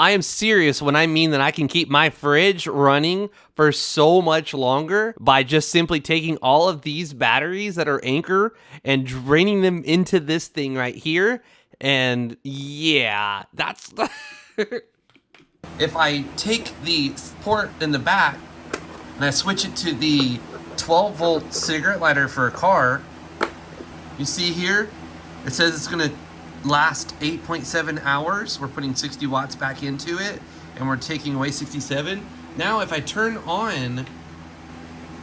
I am serious when I mean that I can keep my fridge running for so much longer by just simply taking all of these batteries that are Anker and draining them into this thing right here. And yeah, that's... If I take the port in the back and I switch it to the 12-volt cigarette lighter for a car, you see here, it says it's going to last 8.7 hours. We're putting 60 watts back into it, and we're taking away 67. Now, if I turn on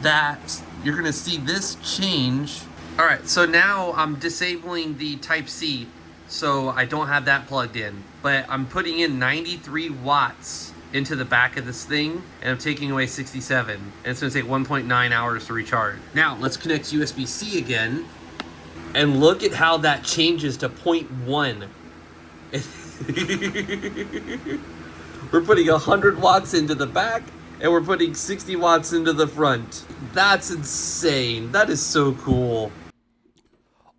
that, you're going to see this change. All right, so now I'm disabling the Type-C, so I don't have that plugged in. But I'm putting in 93 watts into the back of this thing, and I'm taking away 67. And it's going to take 1.9 hours to recharge. Now, let's connect USB-C again. And look at how that changes to 0.1. We're putting 100 watts into the back, and we're putting 60 watts into the front. That's insane. That is so cool.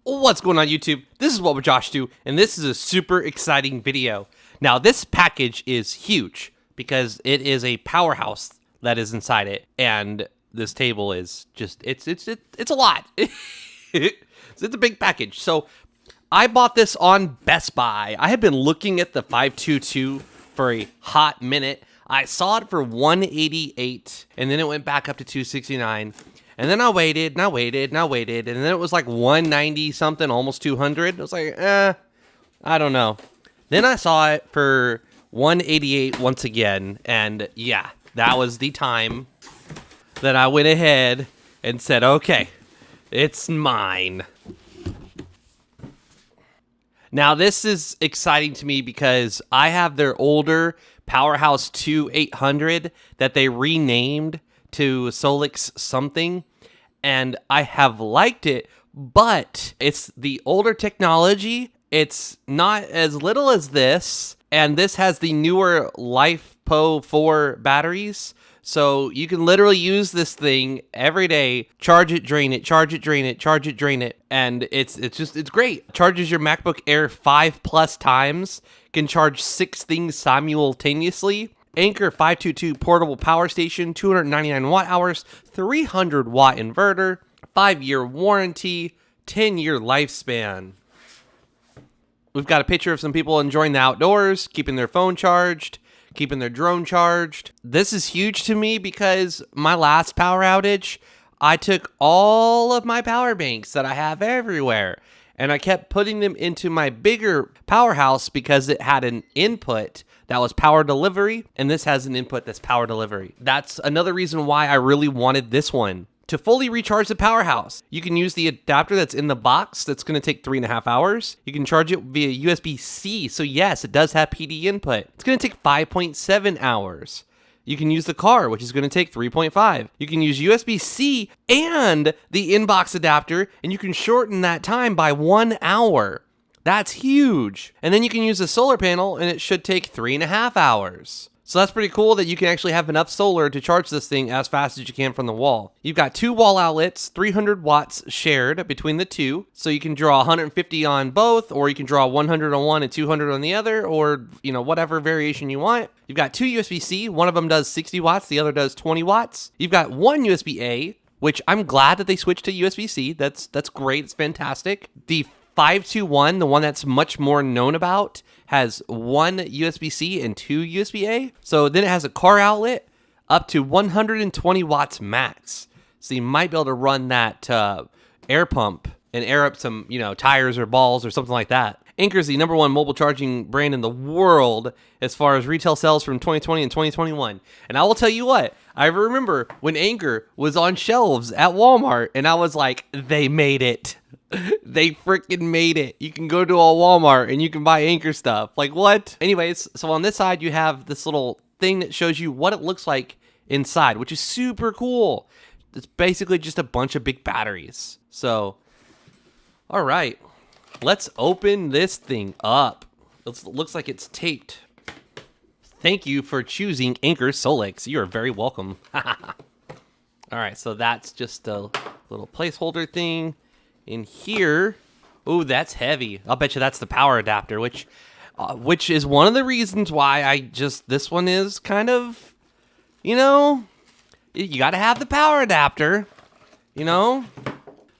What's going on, YouTube? This is What Would Josh Do, and this is a super exciting video. Now, this package is huge because it is a powerhouse that is inside it, and this table is just, it's a lot. It's a big package. So I bought this on Best Buy. I have been looking at the 522 for a hot minute. I saw it for $188, and then it went back up to $269. And then I waited, and I waited, and I waited, and then it was like $190 something, almost $200. I was like, I don't know. Then I saw it for $188 once again, and yeah, that was the time that I went ahead and said, okay, it's mine. Now, this is exciting to me because I have their older Powerhouse 2 800 that they renamed to Solix something, and I have liked it, but it's the older technology. It's not as little as this, and this has the newer LiFePO4 batteries. So you can literally use this thing every day, charge it, drain it, charge it, drain it, charge it, drain it, and it's great. It charges your MacBook Air 5+ times, can charge 6 things simultaneously. Anker 522 portable power station, 299 watt hours, 300 watt inverter, 5-year warranty, 10-year lifespan. We've got a picture of some people enjoying the outdoors, keeping their phone charged, keeping their drone charged. This is huge to me because my last power outage, I took all of my power banks that I have everywhere, and I kept putting them into my bigger powerhouse because it had an input that was power delivery, and this has an input that's power delivery. That's another reason why I really wanted this one. To fully recharge the powerhouse, you can use the adapter that's in the box. That's going to take 3.5 hours. You can charge it via USB-C. So yes, it does have PD input. It's going to take 5.7 hours. You can use the car, which is going to take 3.5. You can use USB-C and the inbox adapter, and you can shorten that time by 1 hour. That's huge. And then you can use the solar panel, and it should take 3.5 hours. So that's pretty cool that you can actually have enough solar to charge this thing as fast as you can from the wall. You've got 2 wall outlets, 300 watts shared between the two. So you can draw 150 on both, or you can draw 100 on one and 200 on the other, or whatever variation you want. You've got 2 USB-C. One of them does 60 watts, the other does 20 watts. You've got 1 USB-A, which I'm glad that they switched to USB-C. That's great. It's fantastic. The 521, the one that's much more known about, has 1 USB-C and 2 USB-A. So then it has a car outlet up to 120 watts max. So you might be able to run that air pump and air up some, tires or balls or something like that. Anker is the #1 mobile charging brand in the world as far as retail sales from 2020 and 2021. And I will tell you what, I remember when Anker was on shelves at Walmart, and I was like, they made it. They freaking made it. You can go to a Walmart and you can buy Anker stuff. Like, what? Anyways, so on this side, you have this little thing that shows you what it looks like inside, which is super cool. It's basically just a bunch of big batteries. So, all right, let's open this thing up. It looks like it's taped. Thank you for choosing Anker Solix. You are very welcome. All right, so that's just a little placeholder thing. In here, ooh, that's heavy. I'll bet you that's the power adapter, which which is one of the reasons why this one is kind of, you know, you got to have the power adapter, you know.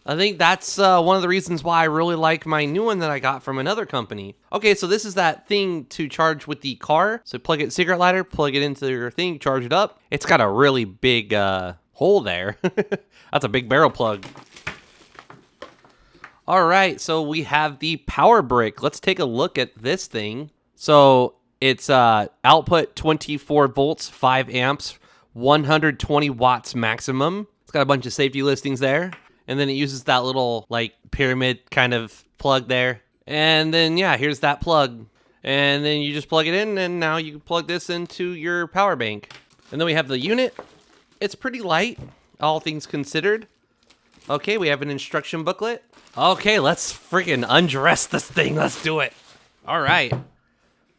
I think that's one of the reasons why I really like my new one that I got from another company. Okay, so this is that thing to charge with the car. So plug it, cigarette lighter, plug it into your thing, charge it up. It's got a really big hole there. That's a big barrel plug. All right, so we have the power brick. Let's take a look at this thing. So it's output 24 volts, 5 amps, 120 watts maximum. It's got a bunch of safety listings there. And then it uses that little like pyramid kind of plug there. And then, yeah, here's that plug. And then you just plug it in, and now you plug this into your power bank. And then we have the unit. It's pretty light, all things considered. Okay, we have an instruction booklet. Okay, let's freaking undress this thing. Let's do it. All right.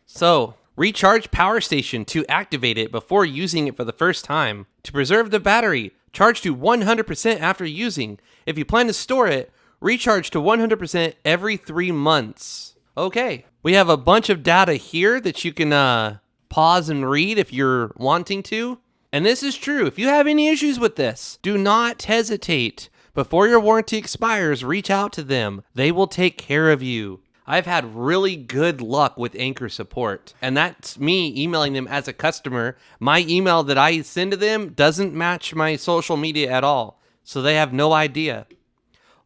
So, recharge power station to activate it before using it for the first time. To preserve the battery, charge to 100% after using. If you plan to store it, recharge to 100% every 3 months. Okay, we have a bunch of data here that you can pause and read if you're wanting to. And this is true. If you have any issues with this, do not hesitate. Before your warranty expires, reach out to them. They will take care of you. I've had really good luck with Anker support, and that's me emailing them as a customer. My email that I send to them doesn't match my social media at all, so they have no idea.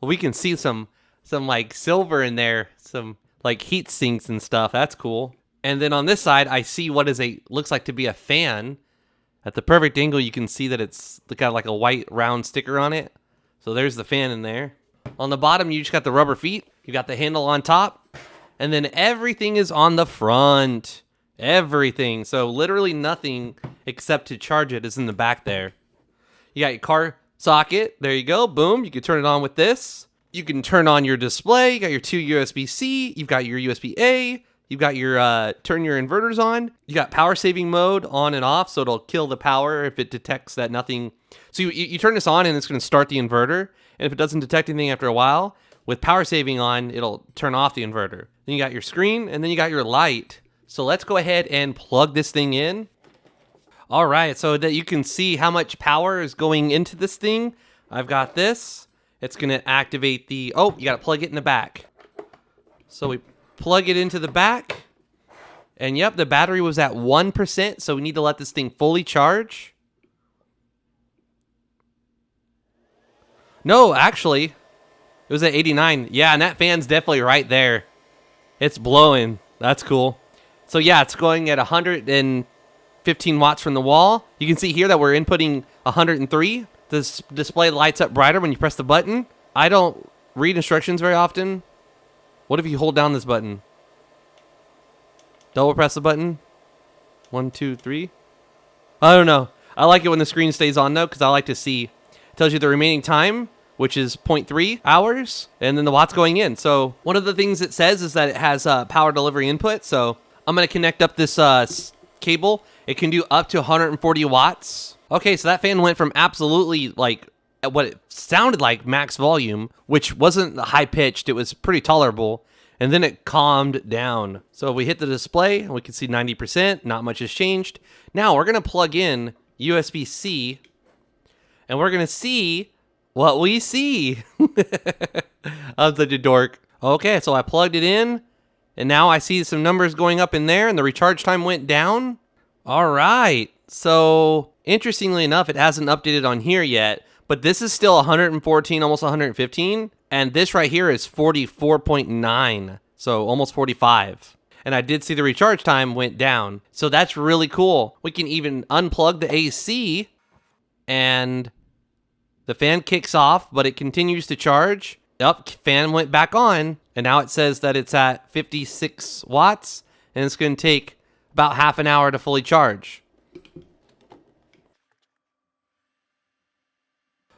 Well, we can see some like silver in there, some like heat sinks and stuff. That's cool. And then on this side, I see what looks like to be a fan. At the perfect angle, you can see that it's got like a white round sticker on it. So there's the fan in there. On the bottom, you just got the rubber feet. You got the handle on top. And then everything is on the front. Everything. So literally nothing except to charge it is in the back there. You got your car socket. There you go. Boom. You can turn it on with this. You can turn on your display. You got your 2 USB-C. You've got your USB-A. You've got your turn your inverters on. You got power saving mode on and off, so it'll kill the power if it detects that nothing. So you turn this on and it's going to start the inverter. And if it doesn't detect anything after a while, with power saving on, it'll turn off the inverter. Then you got your screen, and then you got your light. So let's go ahead and plug this thing in. All right, so that you can see how much power is going into this thing, I've got this. It's going to activate the, oh, you got to plug it in the back. So we plug it into the back. And yep, the battery was at 1%, so we need to let this thing fully charge. No, actually, it was at 89. Yeah, and that fan's definitely right there. It's blowing. That's cool. So yeah, it's going at 115 watts from the wall. You can see here that we're inputting 103. This display lights up brighter when you press the button. I don't read instructions very often. What if you hold down this button? Double press the button. 1, 2, 3. I don't know. I like it when the screen stays on though, because I like to see. It tells you the remaining time, which is 0.3 hours, and then the watts going in. So one of the things it says is that it has power delivery input. So I'm going to connect up this cable. It can do up to 140 watts. Okay, so that fan went from absolutely like what it sounded like max volume, which wasn't high pitched. It was pretty tolerable. And then it calmed down. So if we hit the display, we can see 90%. Not much has changed. Now we're going to plug in USB-C, and we're going to see what we see. I'm such a dork. Okay, so I plugged it in, and now I see some numbers going up in there, and the recharge time went down. All right. So interestingly enough, it hasn't updated on here yet, but this is still 114, almost 115. And this right here is 44.9, so almost 45. And I did see the recharge time went down. So that's really cool. We can even unplug the AC, and the fan kicks off, but it continues to charge. Yep, fan went back on, and now it says that it's at 56 watts, and it's going to take about half an hour to fully charge.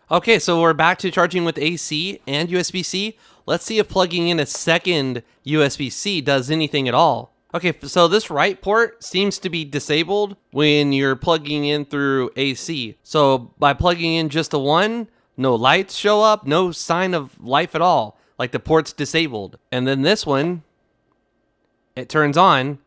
Okay, so we're back to charging with AC and USB-C. Let's see if plugging in a second USB-C does anything at all. Okay, so this right port seems to be disabled when you're plugging in through AC. So by plugging in just the one, no lights show up, no sign of life at all. Like the port's disabled. And then this one, it turns on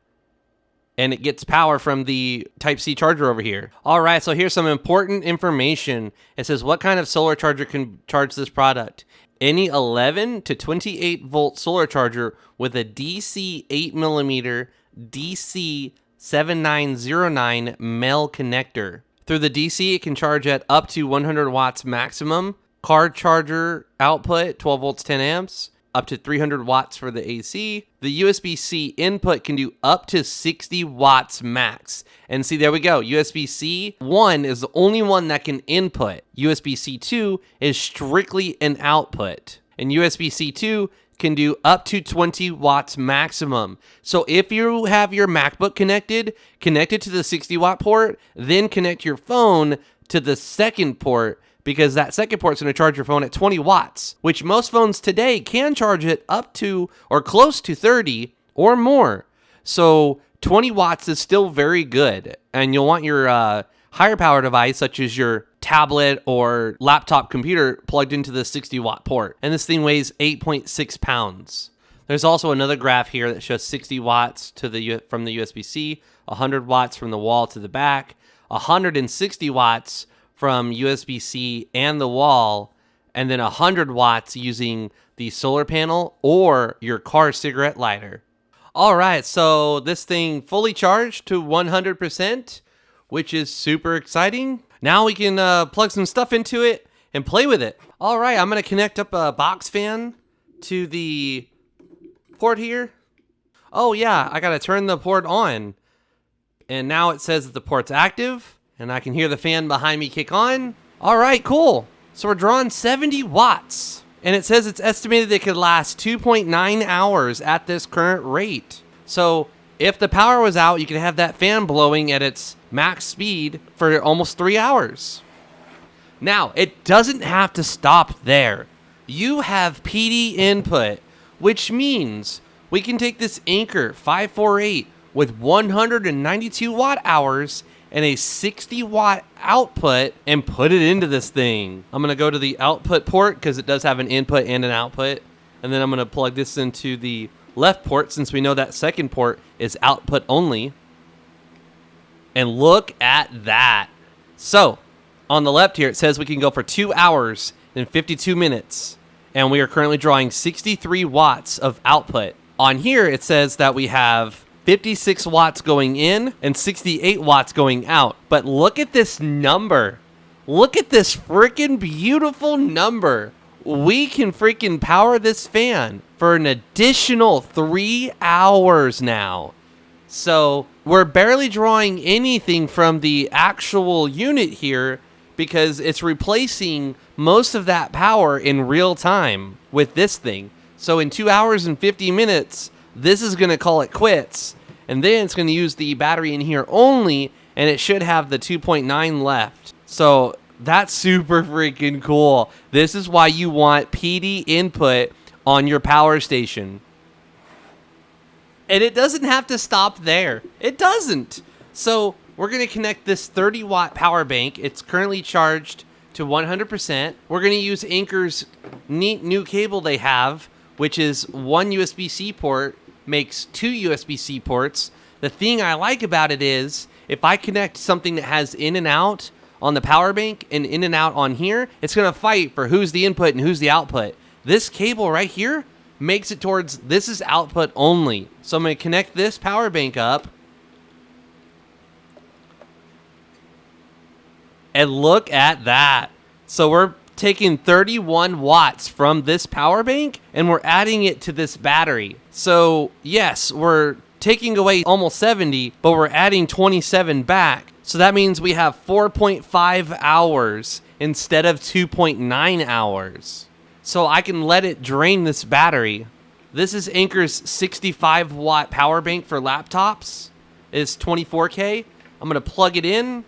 and it gets power from the Type-C charger over here. All right, so here's some important information. It says what kind of solar charger can charge this product. Any 11 to 28 volt solar charger with a DC 8mm DC 7909 male connector. Through the DC, it can charge at up to 100 watts maximum. Car charger output, 12 volts, 10 amps. Up to 300 watts for the AC. The USB-C input can do up to 60 watts max. And see, there we go. USB-C 1 is the only one that can input. USB-C 2 is strictly an output. And USB-C 2 can do up to 20 watts maximum. So if you have your MacBook connected to the 60 watt port, then connect your phone to the second port, because that second port's going to charge your phone at 20 watts, which most phones today can charge it up to or close to 30 or more. So 20 watts is still very good. And you'll want your higher power device, such as your tablet or laptop computer, plugged into the 60 watt port. And this thing weighs 8.6 pounds. There's also another graph here that shows 60 watts from the USB-C, 100 watts from the wall to the back, 160 watts from USB-C and the wall, and then 100 watts using the solar panel or your car cigarette lighter. All right, so this thing fully charged to 100%, which is super exciting. Now we can plug some stuff into it and play with it. All right, I'm gonna connect up a box fan to the port here. Oh yeah, I gotta turn the port on. And now it says that the port's active. And I can hear the fan behind me kick on. All right, cool. So we're drawing 70 watts. And it says it's estimated that it could last 2.9 hours at this current rate. So if the power was out, you could have that fan blowing at its max speed for almost 3 hours. Now, it doesn't have to stop there. You have PD input, which means we can take this Anker 548 with 192 watt hours and a 60 watt output and put it into this thing. I'm gonna go to the output port because it does have an input and an output. And then I'm gonna plug this into the left port since we know that second port is output only. And look at that. So on the left here, it says we can go for 2 hours and 52 minutes. And we are currently drawing 63 watts of output. On here, it says that we have 56 watts going in and 68 watts going out. But look at this number. Look at this freaking beautiful number. We can freaking power this fan for an additional 3 hours now. So we're barely drawing anything from the actual unit here because it's replacing most of that power in real time with this thing. So in 2 hours and 50 minutes, this is going to call it quits. And then it's going to use the battery in here only, and it should have the 2.9 left. So that's super freaking cool. This is why you want PD input on your power station. And it doesn't have to stop there. It doesn't. So we're going to connect this 30 watt power bank. It's currently charged to 100%. We're going to use Anker's neat new cable they have, which is one USB-C port makes 2 USB-C ports. The thing I like about it is if I connect something that has in and out on the power bank and in and out on here, it's going to fight for who's the input and who's the output. This cable right here makes it towards this is output only. So I'm going to connect this power bank up. And look at that. So we're taking 31 watts from this power bank and we're adding it to this battery. So yes, we're taking away almost 70, but we're adding 27 back. So that means we have 4.5 hours instead of 2.9 hours. So I can let it drain this battery. This is Anker's 65 watt power bank for laptops. It's 24K. I'm going to plug it in.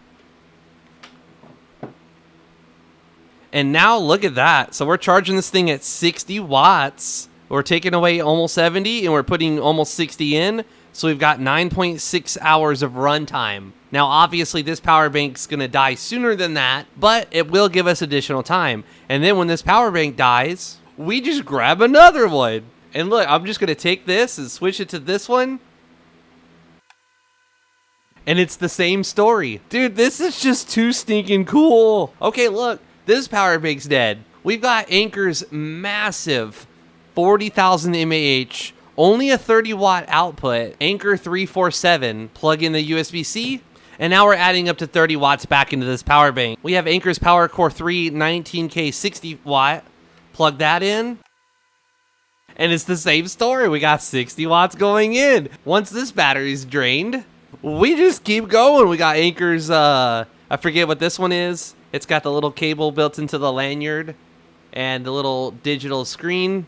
And now look at that. So we're charging this thing at 60 watts. We're taking away almost 70 and we're putting almost 60 in. So we've got 9.6 hours of runtime. Now, obviously, this power bank's going to die sooner than that, but it will give us additional time. And then when this power bank dies, we just grab another one. And look, I'm just going to take this and switch it to this one. And it's the same story. Dude, this is just too stinking cool. Okay, look, this power bank's dead. We've got Anker's massive 40,000 mAh, only a 30-watt output, Anker 347, plug in the USB-C, and now we're adding up to 30 watts back into this power bank. We have Anker's Power Core 3 19K 60 watt, plug that in, and it's the same story. We got 60 watts going in. Once this battery's drained, we just keep going. We got Anker's, I forget what this one is. It's got the little cable built into the lanyard and the little digital screen.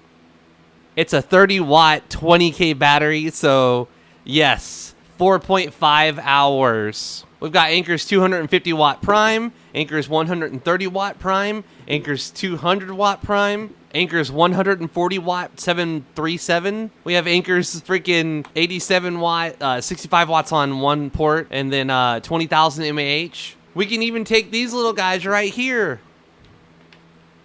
It's a 30 watt 20K battery, so yes, 4.5 hours. We've got Anker's 250 watt prime, Anker's 130 watt prime, Anker's 200 watt prime, Anker's 140 watt 737. We have Anker's freaking 87 watt, 65 watts on one port, and then 20,000 mAh. We can even take these little guys right here.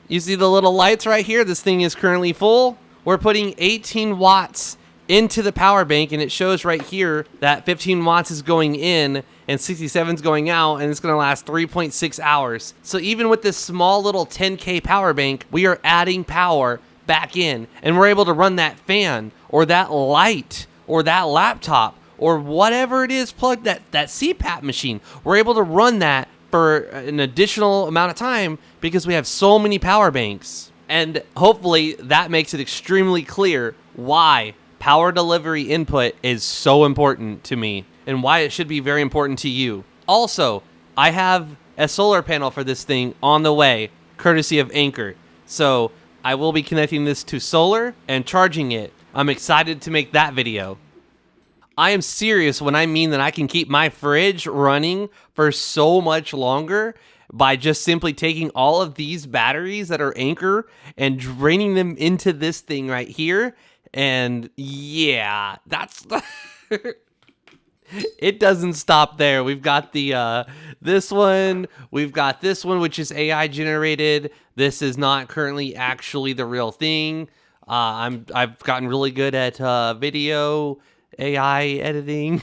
You see the little lights right here? This thing is currently full. We're putting 18 watts into the power bank, and it shows right here that 15 watts is going in and 67 is going out, and it's going to last 3.6 hours. So even with this small little 10K power bank, we are adding power back in, and we're able to run that fan or that light or that laptop or whatever it is plugged, that CPAP machine. We're able to run that for an additional amount of time because we have so many power banks. And hopefully that makes it extremely clear why power delivery input is so important to me and why it should be very important to you. Also, I have a solar panel for this thing on the way, courtesy of Anker. So I will be connecting this to solar and charging it. I'm excited to make that video. I am serious when I mean that I can keep my fridge running for so much longer by just simply taking all of these batteries that are Anker and draining them into this thing right here. And yeah, that's it doesn't stop there. We've got the this one, we've got this one, which is AI generated. This is not currently actually the real thing. I've gotten really good at video AI editing.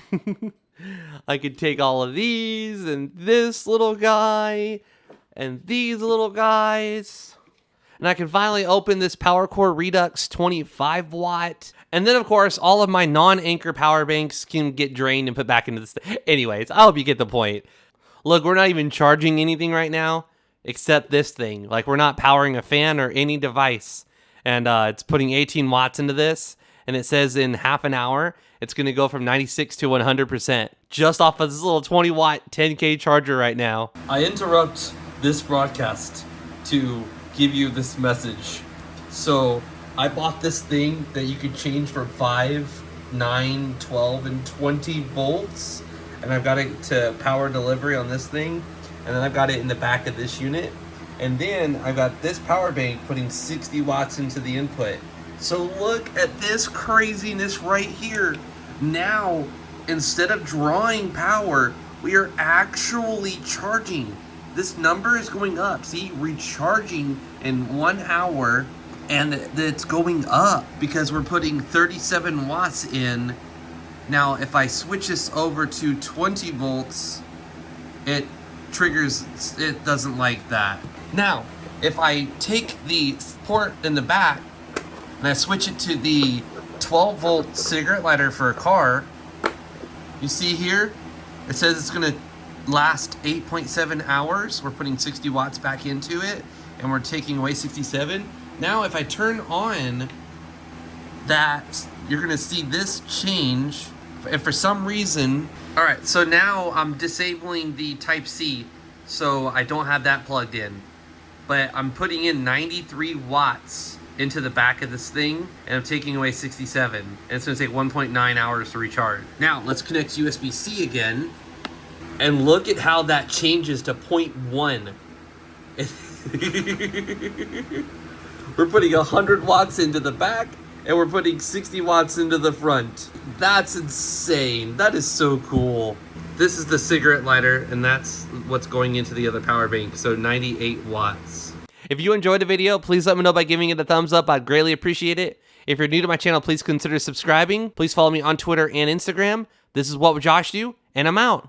I could take all of these and this little guy and these little guys, and I can finally open this PowerCore Redux 25 watt. And then of course, all of my non-Anker power banks can get drained and put back into this. Anyways, I hope you get the point. Look, we're not even charging anything right now except this thing. Like, we're not powering a fan or any device. And it's putting 18 watts into this. And it says in half an hour, it's going to go from 96 to 100% just off of this little 20 watt 10K charger right now. I interrupt this broadcast to give you this message. So I bought this thing that you could change for 5, 9, 12, and 20 volts. And I've got it to power delivery on this thing. And then I've got it in the back of this unit. And then I've got this power bank putting 60 watts into the input. So look at this craziness right here. Now, instead of drawing power, we are actually charging. This number is going up. See, recharging in 1 hour, and it's going up because we're putting 37 watts in. Now, if I switch this over to 20 volts, it triggers, it doesn't like that. Now, if I take the port in the back, and I switch it to the 12 volt cigarette lighter for a car, you see here, it says it's gonna last 8.7 hours. We're putting 60 watts back into it, and we're taking away 67. Now, if I turn on that, you're gonna see this change. And for some reason, all right, so now I'm disabling the Type-C, so I don't have that plugged in. But I'm putting in 93 watts into the back of this thing, and I'm taking away 67, and it's gonna take 1.9 hours to recharge. Now, let's connect USB-C again, and look at how that changes to 0.1. We're putting 100 watts into the back, and we're putting 60 watts into the front. That's insane. That is so cool. This is the cigarette lighter, and that's what's going into the other power bank, so 98 watts. If you enjoyed the video, please let me know by giving it a thumbs up. I'd greatly appreciate it. If you're new to my channel, please consider subscribing. Please follow me on Twitter and Instagram. This is What Would Josh Do? And I'm out.